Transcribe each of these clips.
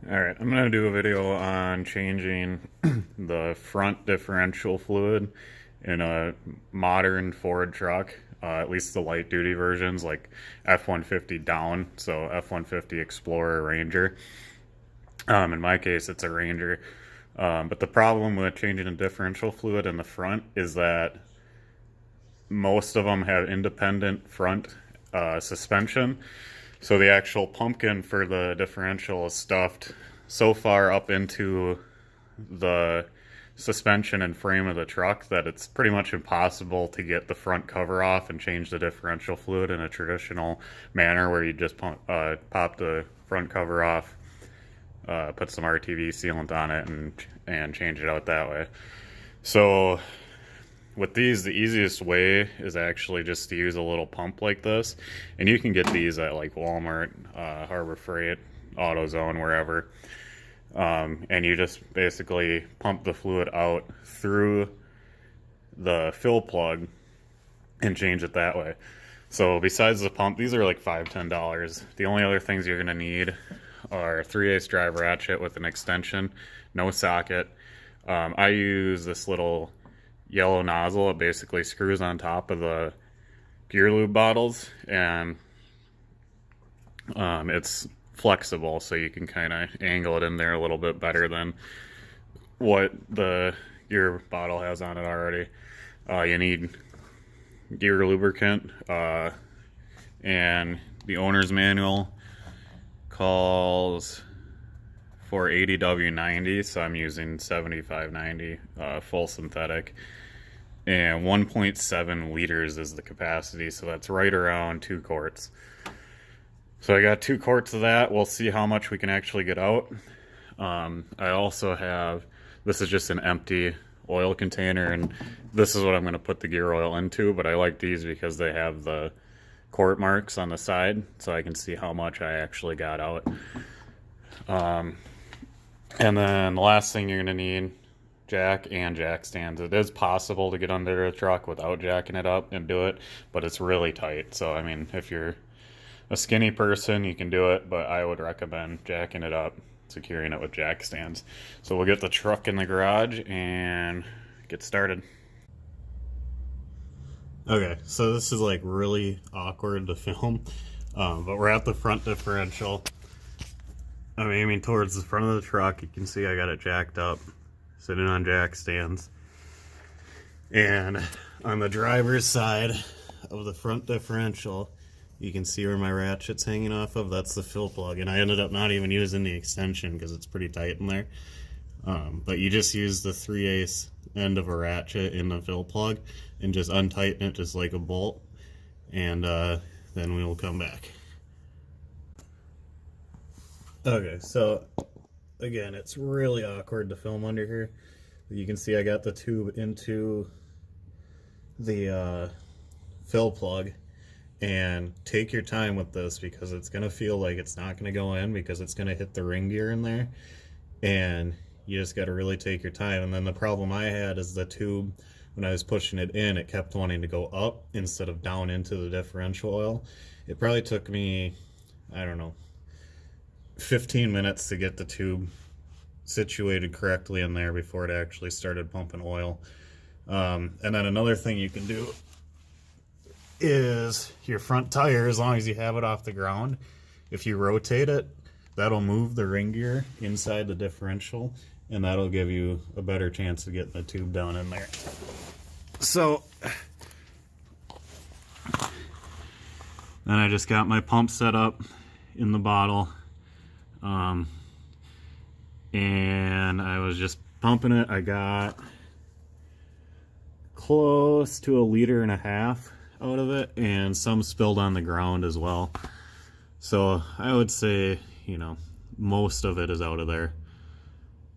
Alright, I'm going to do a video on changing the front differential fluid in a modern Ford truck, at least the light duty versions like F150 down, so F150 Explorer Ranger. In my case, it's a Ranger. But the problem with changing a differential fluid in the front is that most of them have independent front suspension. So the actual pumpkin for the differential is stuffed so far up into the suspension and frame of the truck that it's pretty much impossible to get the front cover off and change the differential fluid in a traditional manner where you just pop the front cover off, put some RTV sealant on it, and change it out that way. So with these, the easiest way is actually just to use a little pump like this, and you can get these at like Walmart, Harbor Freight, AutoZone, wherever. And you just basically pump the fluid out through the fill plug and change it that way. So besides the pump, these are like $5–10. The only other things you're gonna need are 3/8 drive ratchet with an extension, no socket. I use this little yellow nozzle. It basically screws on top of the gear lube bottles, and it's flexible, so you can kind of angle it in there a little bit better than what the gear bottle has on it already. You need gear lubricant, and the owner's manual calls for 80W90, so I'm using 7590 full synthetic, and 1.7 liters is the capacity, so that's right around 2 quarts. So I got 2 quarts of that. We'll see how much we can actually get out. I also have, this is just an empty oil container, and this is what I'm going to put the gear oil into, but I like these because they have the quart marks on the side, so I can see how much I actually got out. And then the last thing you're going to need, jack and jack stands. It is possible to get under a truck without jacking it up and do it, but it's really tight. So, I mean, if you're a skinny person, you can do it, but I would recommend jacking it up, securing it with jack stands. So we'll get the truck in the garage and get started. Okay, so this is like really awkward to film, but we're at the front differential. I'm aiming towards the front of the truck. You can see I got it jacked up, sitting on jack stands. And on the driver's side of the front differential, you can see where my ratchet's hanging off of. That's the fill plug, and I ended up not even using the extension because it's pretty tight in there. But you just use the 3/8 end of a ratchet in the fill plug and just untighten it just like a bolt, and then we will come back. Okay, so again, it's really awkward to film under here. You can see I got the tube into the fill plug, and take your time with this because it's going to feel like it's not going to go in because it's going to hit the ring gear in there, and you just got to really take your time. And then the problem I had is the tube, when I was pushing it in, it kept wanting to go up instead of down into the differential oil. It probably took me, I don't know, 15 minutes to get the tube situated correctly in there before it actually started pumping oil. And then another thing you can do is your front tire, as long as you have it off the ground, if you rotate it, that'll move the ring gear inside the differential, and that'll give you a better chance of getting the tube down in there. So then I just got my pump set up in the bottle, and I was just pumping it. I got close to 1.5 liters out of it, and some spilled on the ground as well. So I would say, you know, most of it is out of there.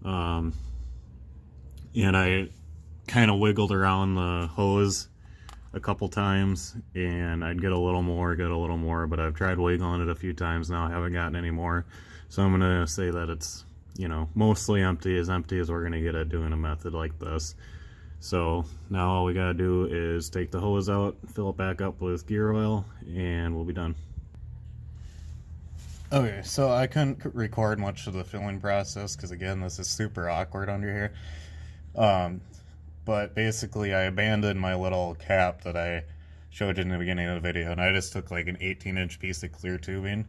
And I kind of wiggled around the hose a couple times, and I'd get a little more, but I've tried wiggling it a few times now. I haven't gotten any more. So I'm gonna say that it's, you know, mostly empty as we're gonna get it doing a method like this. So now all we gotta do is take the hose out, fill it back up with gear oil, and we'll be done. Okay, so I couldn't record much of the filling process because again, this is super awkward under here. Um, but basically, I abandoned my little cap that I showed you in the beginning of the video, and I just took like an 18-inch piece of clear tubing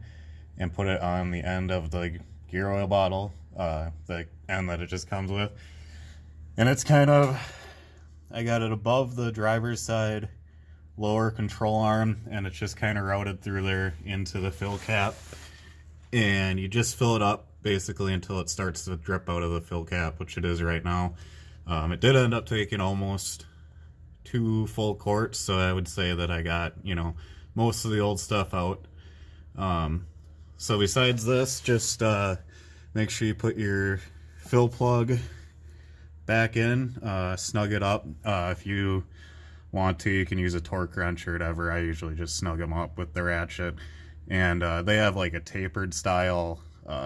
and put it on the end of the gear oil bottle, the end that it just comes with. And it's kind of, I got it above the driver's side lower control arm, and it's just kind of routed through there into the fill cap. And you just fill it up basically until it starts to drip out of the fill cap, which it is right now. It did end up taking almost 2 full quarts, so I would say that I got, you know, most of the old stuff out. So besides this, just make sure you put your fill plug back in, snug it up. If you want to, you can use a torque wrench or whatever. I usually just snug them up with the ratchet. And they have like a tapered style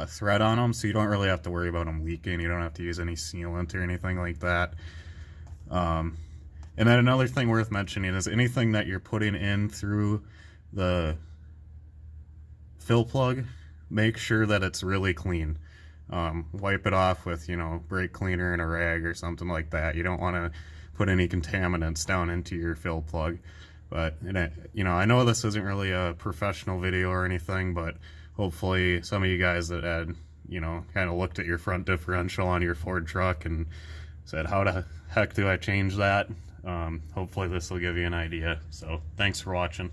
thread on them, so you don't really have to worry about them leaking. You don't have to use any sealant or anything like that. And then another thing worth mentioning is anything that you're putting in through the fill plug, make sure that it's really clean. Wipe it off with, you know, brake cleaner and a rag or something like that. You don't want to put any contaminants down into your fill plug. But, you know, I know this isn't really a professional video or anything, but hopefully some of you guys that had, you know, kind of looked at your front differential on your Ford truck and said, how the heck do I change that? Hopefully this will give you an idea. So thanks for watching.